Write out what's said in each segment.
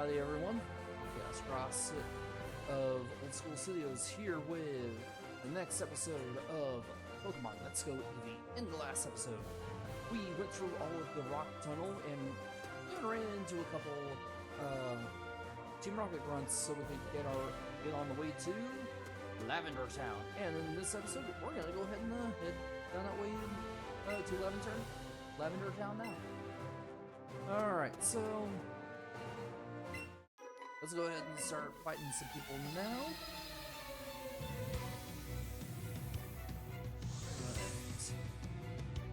Howdy everyone, yes, Ross of Old School Studios here with the next episode of Pokemon Let's Go Eevee. In the last episode, we went through all of the rock tunnel and even ran into a couple Team Rocket grunts so we could get on the way to Lavender Town. And in this episode, we're gonna go ahead and head down that way to Lavender Town now. Alright, so let's go ahead and start fighting some people now.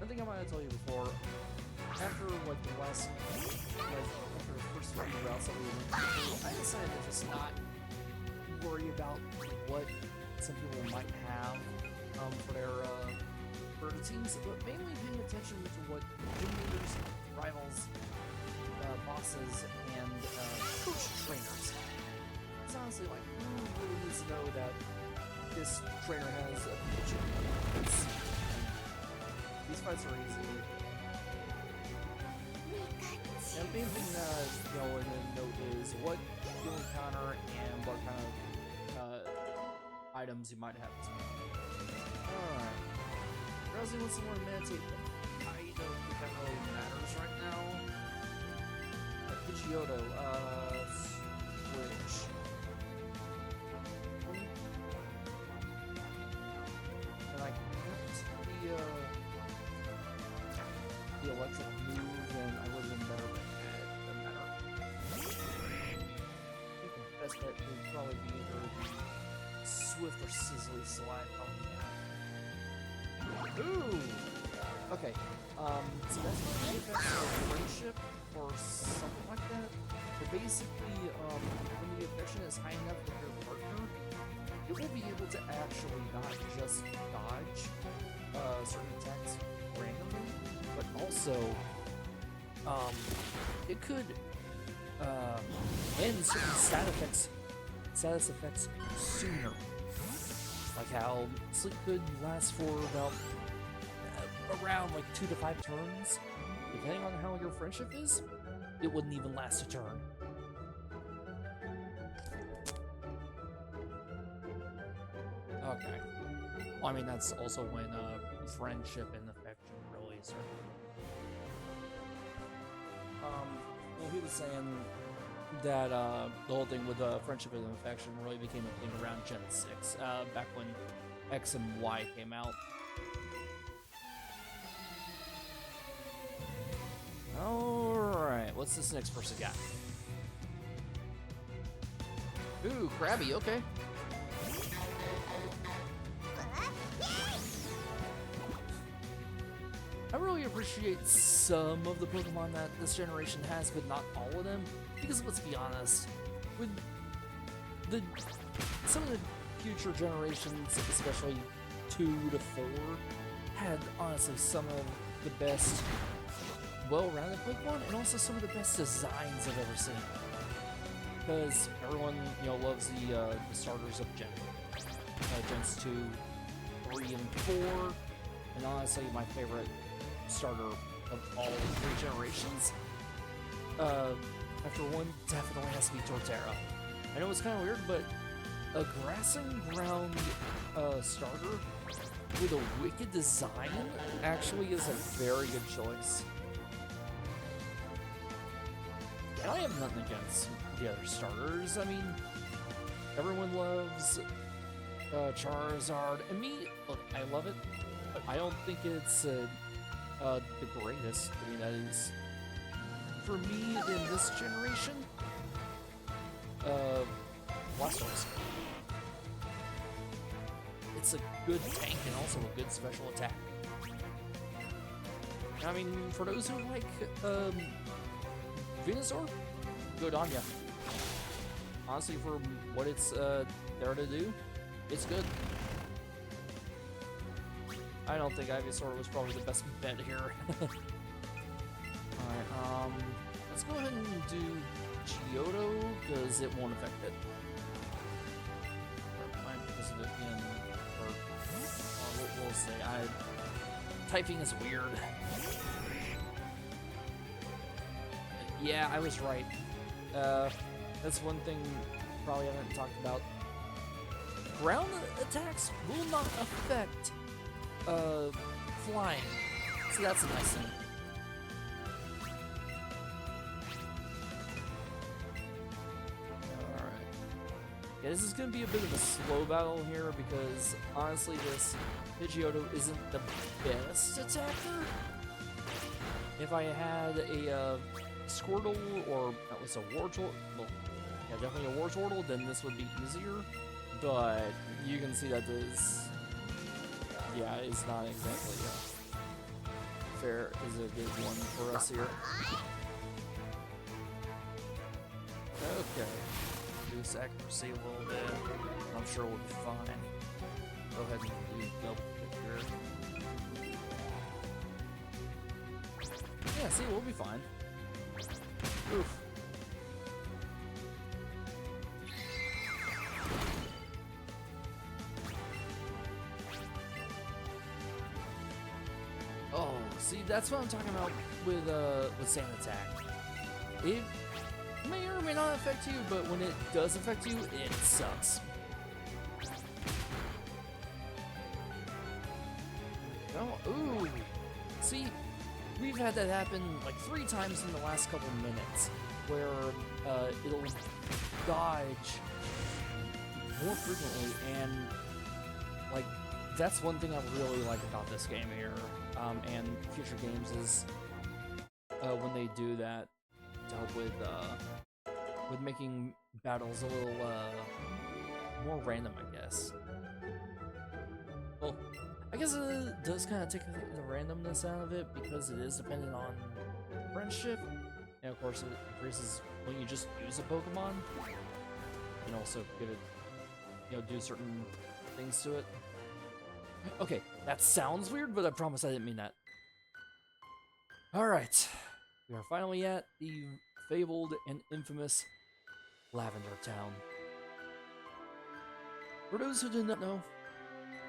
I think I might have told you before, after like the last, after the first few routes that we went through, I decided to just not worry about what some people might have for their teams, but mainly paying attention to what gym leaders, rivals, bosses, and coach trainers. It's honestly like, who really needs to know that this trainer has a Pikachu? These fights are easy. And the main thing that you know, to note is what you'll encounter and what kind of items you might have. Alright. Browsing with someone to meditate. I don't think that really matters right now. Pidgeotto, switch. And I can't the electric move, and I would have been better than that. I think the best bet would probably be either the Swift or Sizzly Slide. Ooh! Okay, so that's my defense or friendship or something like that. But basically, when the affection is high enough with your partner, it will be able to actually not just dodge certain attacks randomly, but also, it could end certain status effects sooner. Like how sleep could last for about around like 2 to 5 turns. Depending on how your friendship is, it wouldn't even last a turn. Okay. Well, I mean, that's also when friendship and affection really start. Well, he was saying that the whole thing with friendship and affection really became a thing around Gen 6, back when X and Y came out. Alright, what's this next person got? Ooh, Krabby, okay. I really appreciate some of the Pokemon that this generation has, but not all of them, because let's be honest, with some of the future generations, especially 2 to 4, had honestly some of the best well-rounded Pokemon, and also some of the best designs I've ever seen. Because everyone, you know, loves the starters of Gens 2, 3, and 4, and honestly, my favorite starter of all 3 generations, after one, definitely has to be Torterra. I know it's kind of weird, but a grass and ground starter with a wicked design actually is a very good choice. And I have nothing against the other starters. I mean, everyone loves Charizard, and me, look, I love it, but I don't think it's the greatest. I mean, that is, for me, in this generation, Blastoise. It's a good tank and also a good special attack. I mean, for those who like Venusaur, good on ya. Honestly, for what it's there to do, it's good. I don't think Ivysaur was probably the best bet here. Alright, let's go ahead and do Geodo, because it won't affect it. Mine because of it again, or we'll say, typing is weird. Yeah, I was right. That's one thing probably I haven't talked about. Ground attacks will not affect flying, so that's a nice thing. Alright. Yeah, this is going to be a bit of a slow battle here because, honestly, this Pidgeotto isn't the best attacker. If I had a Squirtle or that was a Wartortle, well, yeah, definitely a Wartortle, then this would be easier. But you can see that this, yeah, it's not exactly fair. Is a good one for us here. Okay, reduce accuracy a little bit. I'm sure we'll be fine. Go ahead and do double click here. Yeah, see, we'll be fine. Oof. Oh, see, that's what I'm talking about with Sand Attack. It may or may not affect you, but when it does affect you, it sucks. Oh, ooh. See, we've had that happen like 3 times in the last couple minutes, where it'll dodge more frequently, and like that's one thing I really like about this game here, and future games is when they do that to help with making battles a little more random, I guess. Well, I guess it does kind of take the randomness out of it because it is dependent on friendship, and of course it increases when you just use a Pokemon. You can also give it, do certain things to it. Okay, that sounds weird, but I promise I didn't mean that. Alright, we are finally at the fabled and infamous Lavender Town. For those who do not know,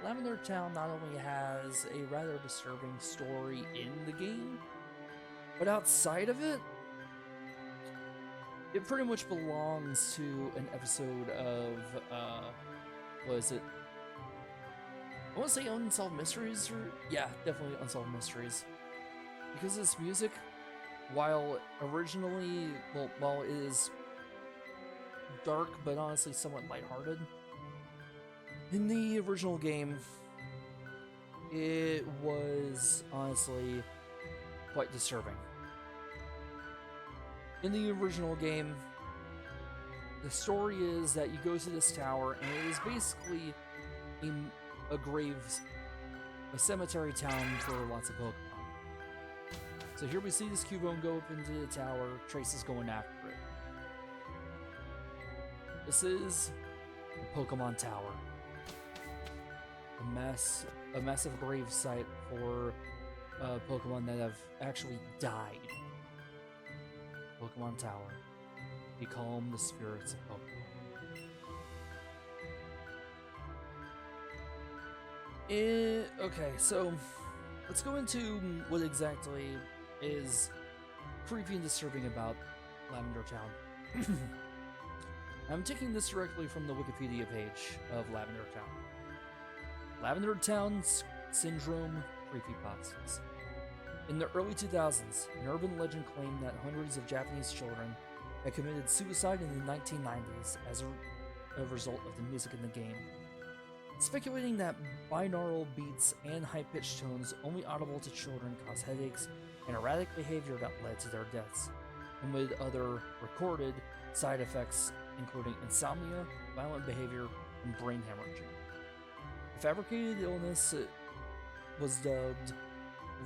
Lavender Town not only has a rather disturbing story in the game, but outside of it, it pretty much belongs to an episode of, what is it? I want to say Unsolved Mysteries, or yeah, definitely Unsolved Mysteries. Because this music, while originally, well, while it is dark, but honestly somewhat lighthearted, in the original game, it was honestly quite disturbing. In the original game, the story is that you go to this tower, and it is basically a cemetery town for lots of Pokemon. So here we see this Cubone go up into the tower, Trace is going after it. This is the Pokemon Tower. A massive grave site for Pokemon that have actually died. Pokemon Tower. We call them the spirits of Pokemon. Okay, so let's go into what exactly is creepy and disturbing about Lavender Town. I'm taking this directly from the Wikipedia page of Lavender Town. Lavender Town Syndrome Creepypastas. In the early 2000s, an urban legend claimed that hundreds of Japanese children had committed suicide in the 1990s as a result of the music in the game. Speculating that binaural beats and high-pitched tones only audible to children caused headaches and erratic behavior that led to their deaths, and with other recorded side effects including insomnia, violent behavior, and brain hemorrhaging. The fabricated illness was dubbed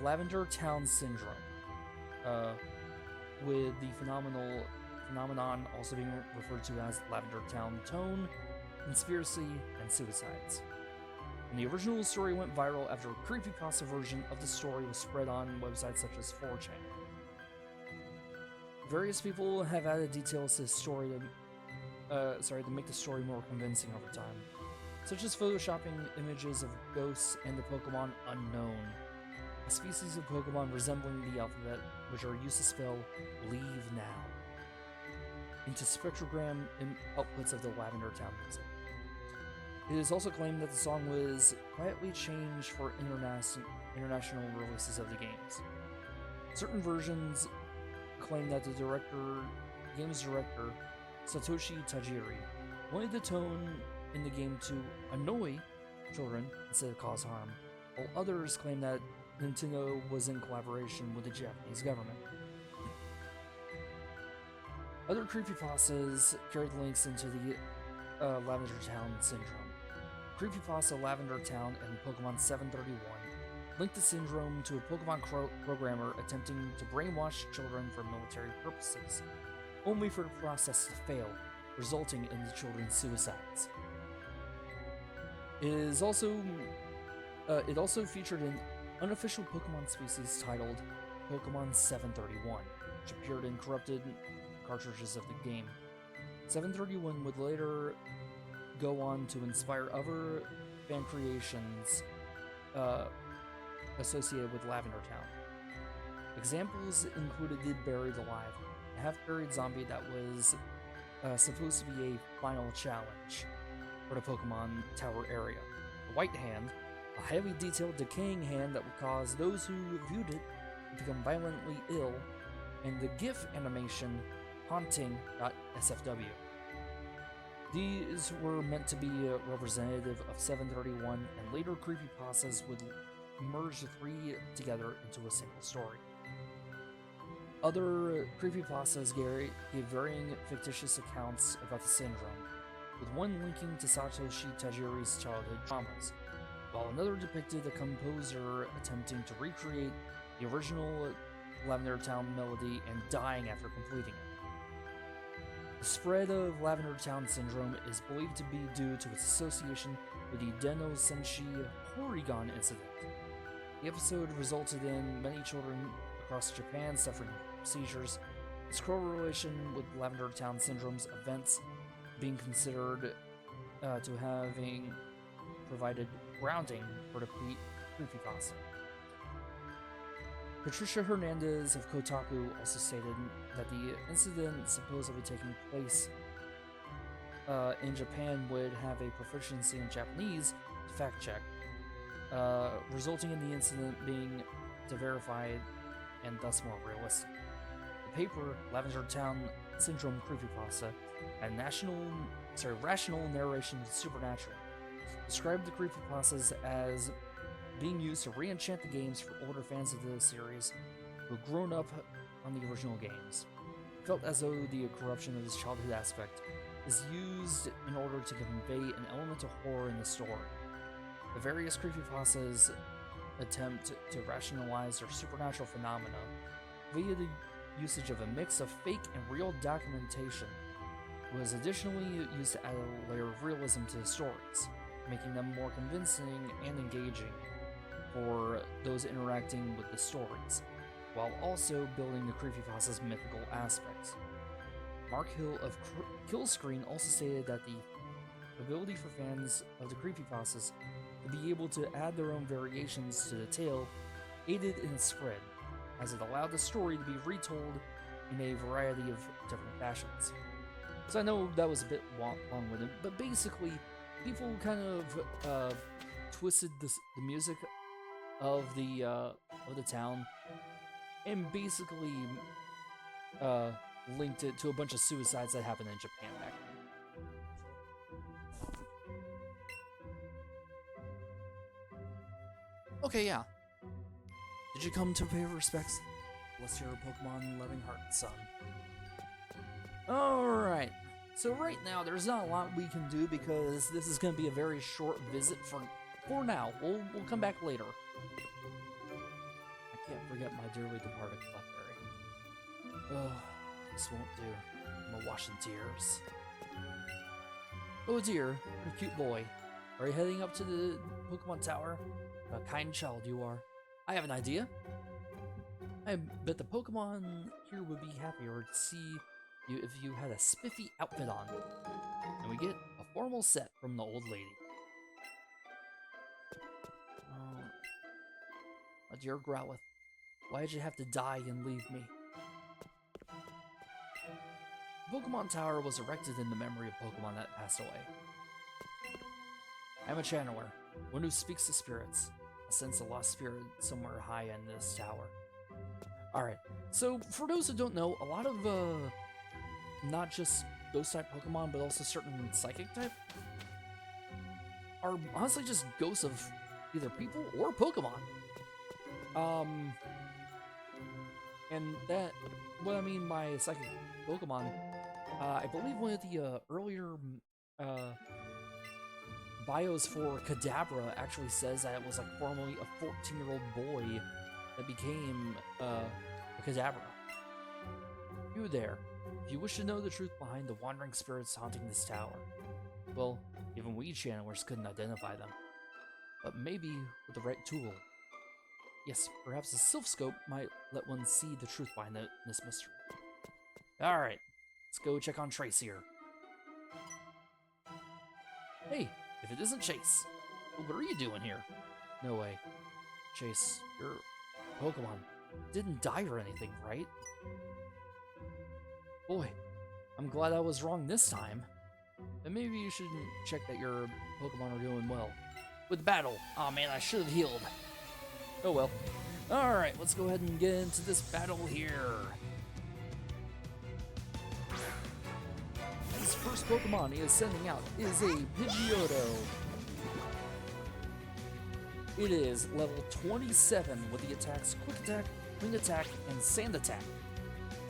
Lavender Town Syndrome, with the phenomenon also being referred to as Lavender Town Tone, conspiracy, and suicides. And the original story went viral after a creepypasta version of the story was spread on websites such as 4chan. Various people have added details to the story to make the story more convincing over time, such as photoshopping images of ghosts and the Pokemon Unknown, a species of Pokemon resembling the alphabet, which are used to spell "Leave Now." into spectrogram outputs of the Lavender Town music. It is also claimed that the song was quietly changed for international releases of the games. Certain versions claim that the game's director, Satoshi Tajiri, wanted the tone in the game to annoy children instead of cause harm, while others claim that Nintendo was in collaboration with the Japanese government. Other creepypastas carried links into the Lavender Town syndrome. Creepypasta Lavender Town and Pokemon 731 linked the syndrome to a Pokemon programmer attempting to brainwash children for military purposes, only for the process to fail, resulting in the children's suicides. It also featured an unofficial Pokemon species titled Pokemon 731, which appeared in corrupted cartridges of the game. 731 would later go on to inspire other fan creations associated with Lavender Town. Examples included the Buried Alive, a half-buried zombie that was supposed to be a final challenge for the Pokemon Tower area. The White Hand, a highly detailed decaying hand that would cause those who viewed it to become violently ill, and the GIF animation Haunting.sfw. These were meant to be representative of 731, and later creepypastas would merge the three together into a single story. Other creepypastas gave varying fictitious accounts about the syndrome, with one linking to Satoshi Tajiri's childhood traumas, while another depicted a composer attempting to recreate the original Lavender Town melody and dying after completing it. The spread of Lavender Town syndrome is believed to be due to its association with the Deno Senshi Porygon incident. The episode resulted in many children across Japan suffering seizures. Its correlation with Lavender Town syndrome's events being considered to having provided grounding for the creepypasta. Patricia Hernandez of Kotaku also stated that the incident supposedly taking place in Japan would have a proficiency in Japanese to fact check, resulting in the incident being verified and thus more realistic. The paper, Lavender Town Syndrome Creepypasta, and rational narration of the supernatural, described the creepypastas as being used to re-enchant the games for older fans of the series who had grown up on the original games. It felt as though the corruption of this childhood aspect is used in order to convey an element of horror in the story. The various creepypastas attempt to rationalize their supernatural phenomena via the usage of a mix of fake and real documentation. It was additionally used to add a layer of realism to the stories, making them more convincing and engaging for those interacting with the stories, while also building the creepypasta's mythical aspects. Mark Hill of Killscreen also stated that the ability for fans of the creepypastas to be able to add their own variations to the tale aided in its spread, as it allowed the story to be retold in a variety of different fashions. So I know that was a bit long-winded, but basically, people kind of twisted the music of the town, and basically linked it to a bunch of suicides that happened in Japan back then. Okay, yeah. Did you come to pay respects? Bless your Pokemon-loving heart, son. Alright, so right now there's not a lot we can do because this is going to be a very short visit for now. We'll come back later. I can't forget my dearly departed Clefairy. Ugh, this won't do. I'm awash in tears. Oh dear, a cute boy. Are you heading up to the Pokemon Tower? A kind child you are. I have an idea. I bet the Pokemon here would be happier to see you if you had a spiffy outfit on. And we get a formal set from the old lady. Oh, my dear Growlithe, why did you have to die and leave me? Pokemon Tower was erected in the memory of Pokemon that passed away. I'm a channeler, one who speaks to spirits. I sense a lost spirit somewhere high in this tower. Alright, so for those who don't know, a lot of, not just ghost-type Pokemon, but also certain psychic-type, are honestly just ghosts of either people or Pokemon. And that, what I mean by psychic Pokemon, I believe one of the earlier bios for Kadabra actually says that it was like formerly a 14-year-old boy that became a Kadabra. You there, if you wish to know the truth behind the wandering spirits haunting this tower, well, even we channelers couldn't identify them. But maybe with the right tool. Yes, perhaps a Sylph Scope might let one see the truth behind this mystery. Alright, let's go check on Trace here. Hey, if it isn't Chase, what are you doing here? No way. Chase, your Pokemon didn't die or anything, right? Boy, I'm glad I was wrong this time. And maybe you should check that your Pokemon are doing well. With battle, aw man, I should have healed. Oh well. Alright, let's go ahead and get into this battle here. This first Pokemon he is sending out is a Pidgeotto. It is level 27 with the attacks Quick Attack, Wing Attack, and Sand Attack.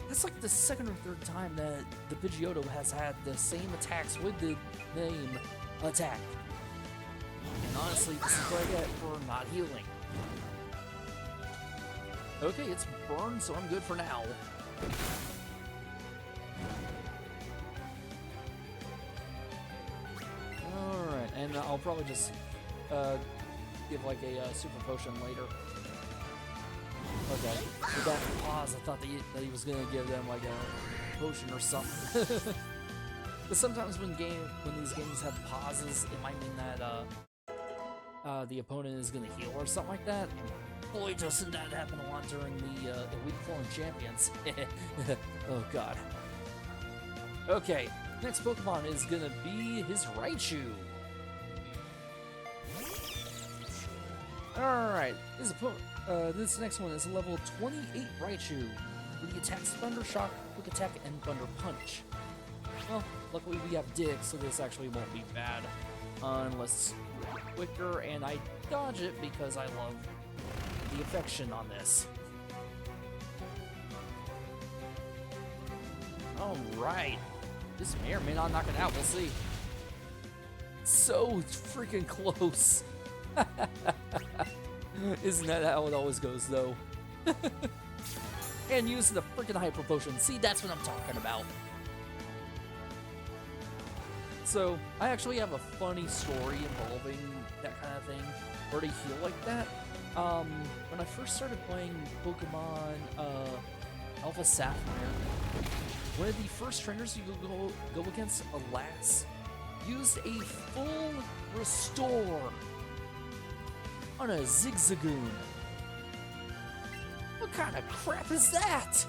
That's like the second or third time that the Pidgeotto has had the same attacks with the name Attack. And honestly, this is what I get for not healing. Okay, it's burned, so I'm good for now. Alright, and I'll probably just give like a super potion later. Okay, with that pause, I thought that he was gonna give them like a potion or something. But sometimes when these games have pauses, it might mean that the opponent is gonna heal or something like that. Boy, doesn't that happen a lot during the Elite Four Champions. Oh god. Okay, next Pokemon is gonna be his Raichu. Alright, this next one is a level 28 Raichu with the attacks Thunder Shock, Quick Attack, and Thunder Punch. Well, luckily we have Dig, so this actually won't be bad. Unless it's quicker, and I dodge it because I love the affection on this. Alright. This may or may not knock it out, we'll see. So freaking close. Isn't that how it always goes, though? And using the freaking Hyper Potion. See, that's what I'm talking about. So, I actually have a funny story involving that kind of thing, or to heal like that. When I first started playing Pokemon Alpha Sapphire, one of the first trainers you go against, Alas, used a full restore on a Zigzagoon. What kind of crap is that?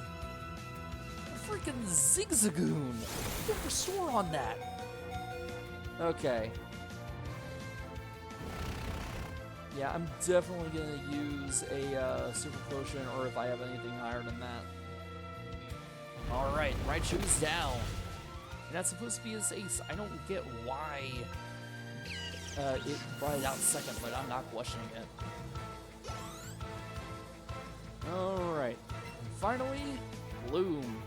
A freaking Zigzagoon! Full restore on that! Okay. Yeah, I'm definitely gonna use a Super Potion, or if I have anything higher than that. Alright, Raichu's down. And that's supposed to be his ace. I don't get why it brought it out second, but I'm not questioning it. Alright. Finally, Bloom.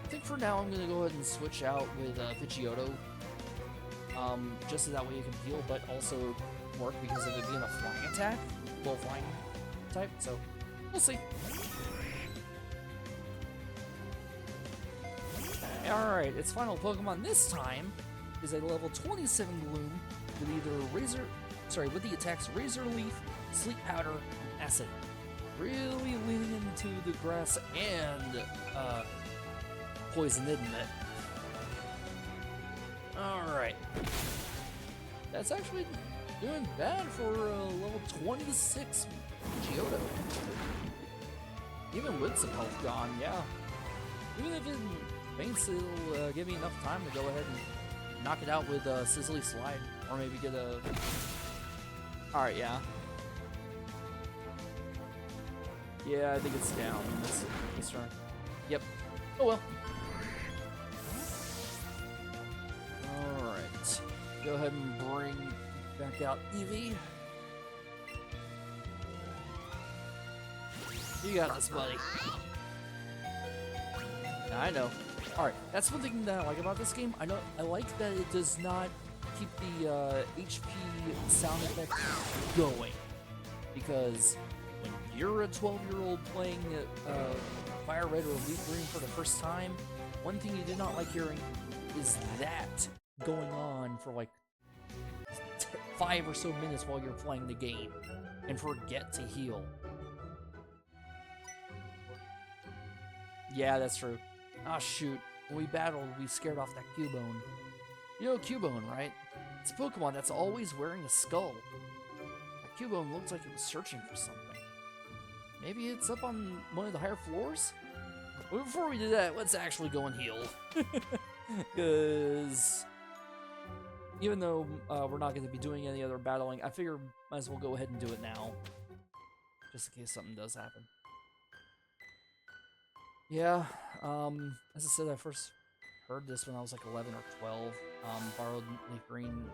I think for now I'm gonna go ahead and switch out with Pidgeotto. Just so that way you can heal, but also work because of it being a flying attack. Well, flying type, so we'll see. Alright, its final Pokemon this time is a level 27 Bloom with either with the attacks Razor Leaf, Sleep Powder, and Acid. Really leaning into the grass and poison, isn't it? Alright. That's actually doing bad for level 26 Pidgeotto. Even with some health gone, yeah. Even if faints, it'll give me enough time to go ahead and knock it out with a Sizzly Slide, or maybe get a... Alright, yeah. Yeah, I think it's down this turn. Yep. Oh well. Alright. Go ahead and bring back out Eevee. You got this, buddy. I know. Alright, that's one thing that I like about this game. I like that it does not keep the HP sound effect going. Because when you're a 12-year-old playing Fire Red or Leaf Green for the first time, one thing you did not like hearing is that going on for like 5 or so minutes while you're playing the game and forget to heal. Yeah, that's true. Ah, shoot. When we battled, we scared off that Cubone. You know Cubone, right? It's a Pokemon that's always wearing a skull. That Cubone looks like it was searching for something. Maybe it's up on one of the higher floors? But before we do that, let's actually go and heal. Because even though we're not going to be doing any other battling, I figure might as well go ahead and do it now. Just in case something does happen. Yeah, as I said, I first heard this when I was like 11 or 12. Borrowed Leaf Green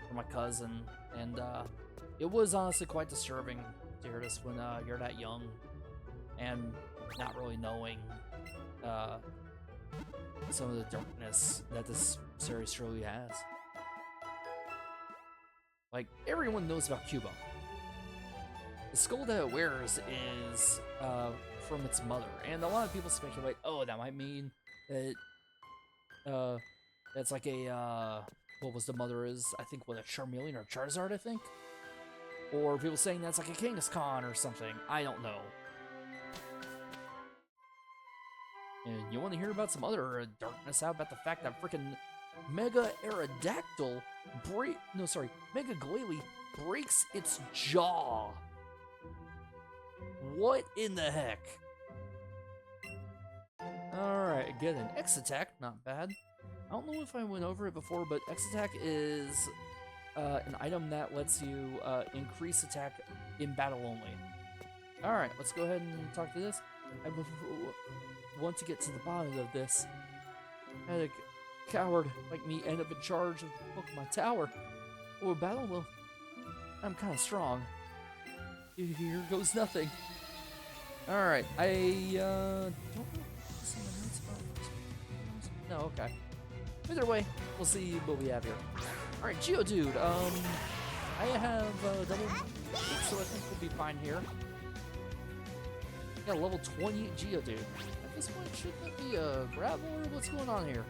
from my cousin, and it was honestly quite disturbing to hear this when you're that young and not really knowing some of the darkness that this series truly has. Like, everyone knows about Cubone. The skull that it wears is from its mother, and a lot of people speculate, oh, that might mean that that's like a what was the mother is, I think, what, a Charmeleon or Charizard, I think? Or people saying that's like a Kangaskhan or something. I don't know. And you want to hear about some other darkness? How about the fact that freaking Mega Aerodactyl Mega Glalie breaks its jaw. What in the heck? Alright, get an X attack, not bad. I don't know if I went over it before, but X attack is an item that lets you increase attack in battle only. Alright, let's go ahead and talk to this. I want to get to the bottom of this. Had a coward like me end up in charge of Pokemon Tower. Or battle? Well, I'm kind of strong. Here goes nothing. Alright, I don't know. No, okay. Either way, we'll see what we have here. Alright, Geodude, I have double, so I think we'll be fine here. Got a level 28 Geodude. At this point, should that be a gravel or what's going on here?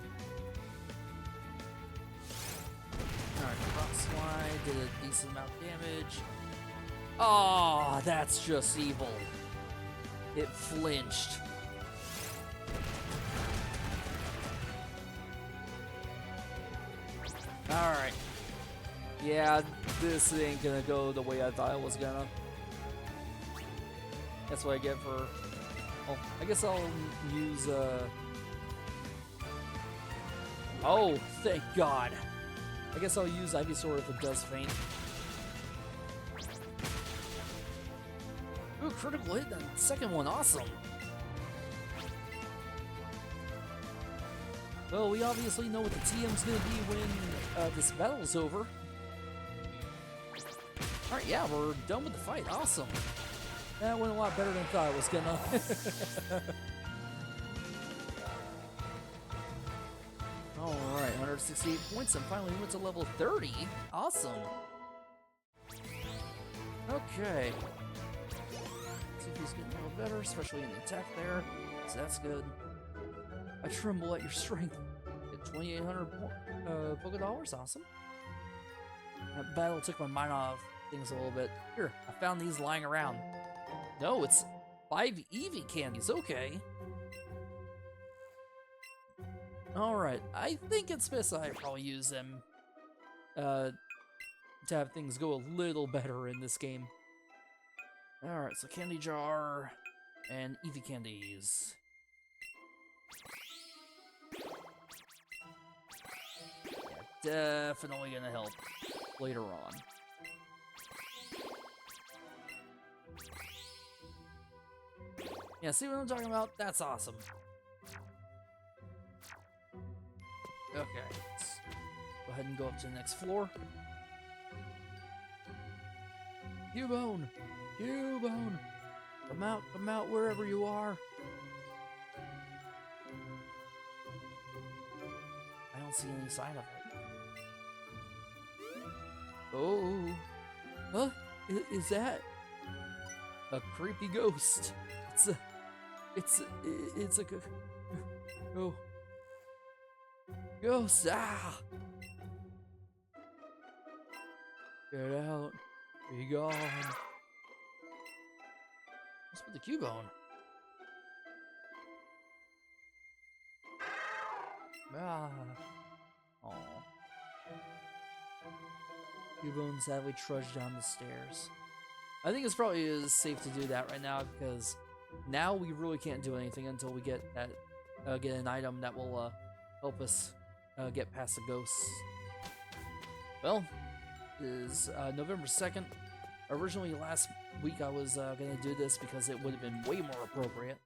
Alright, Rock Slide did a decent amount of damage. Oh, that's just evil. It flinched. Alright. Yeah, this ain't gonna go the way I thought it was gonna. That's what I get for... Oh, I guess I'll use, Oh, thank God. I guess I'll use Ivysaur if it does faint. Ooh, critical hit on the second one, awesome! Well, we obviously know what the TM's gonna be when this battle's over. Alright, yeah, we're done with the fight, awesome! That went a lot better than I thought it was gonna. Alright, 168 points, and finally went to level 30. Awesome! Okay. See if he's getting a little better, especially in the attack there. So that's good. I tremble at your strength. Get 2,800 Poké Dollars, awesome. That battle took my mind off things a little bit. Here, I found these lying around. No, it's 5 Eevee candies, okay. Alright, I think it's best I probably use them to have things go a little better in this game. Alright, so candy jar and Eevee candies. definitely gonna help later on. Yeah, see what I'm talking about? That's awesome. Okay, let's go ahead and go up to the next floor. Cubone! Cubone! Come out wherever you are. I don't see any sign of it. Oh. Huh? Is that a creepy ghost? It's a oh. Ghost! Ah! Get out. Be gone. What's with the Cubone? Ah. Aw. Cubone sadly trudged down the stairs. I think it's probably safe to do that right now because now we really can't do anything until we get that get an item that will help us get past the ghosts. Well, it is November 2nd. Originally last week I was gonna do this because it would have been way more appropriate.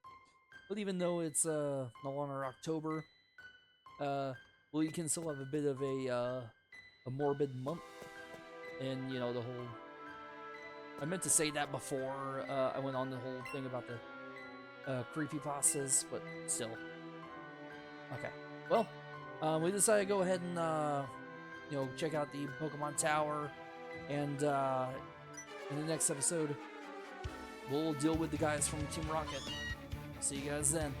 But even though it's no longer October, well, you can still have a bit of a morbid month, and you know the whole. I meant to say that before I went on the whole thing about the creepypastas, but still. Okay, well, we decided to go ahead and you know, check out the Pokemon Tower, and in the next episode, we'll deal with the guys from Team Rocket. See you guys then.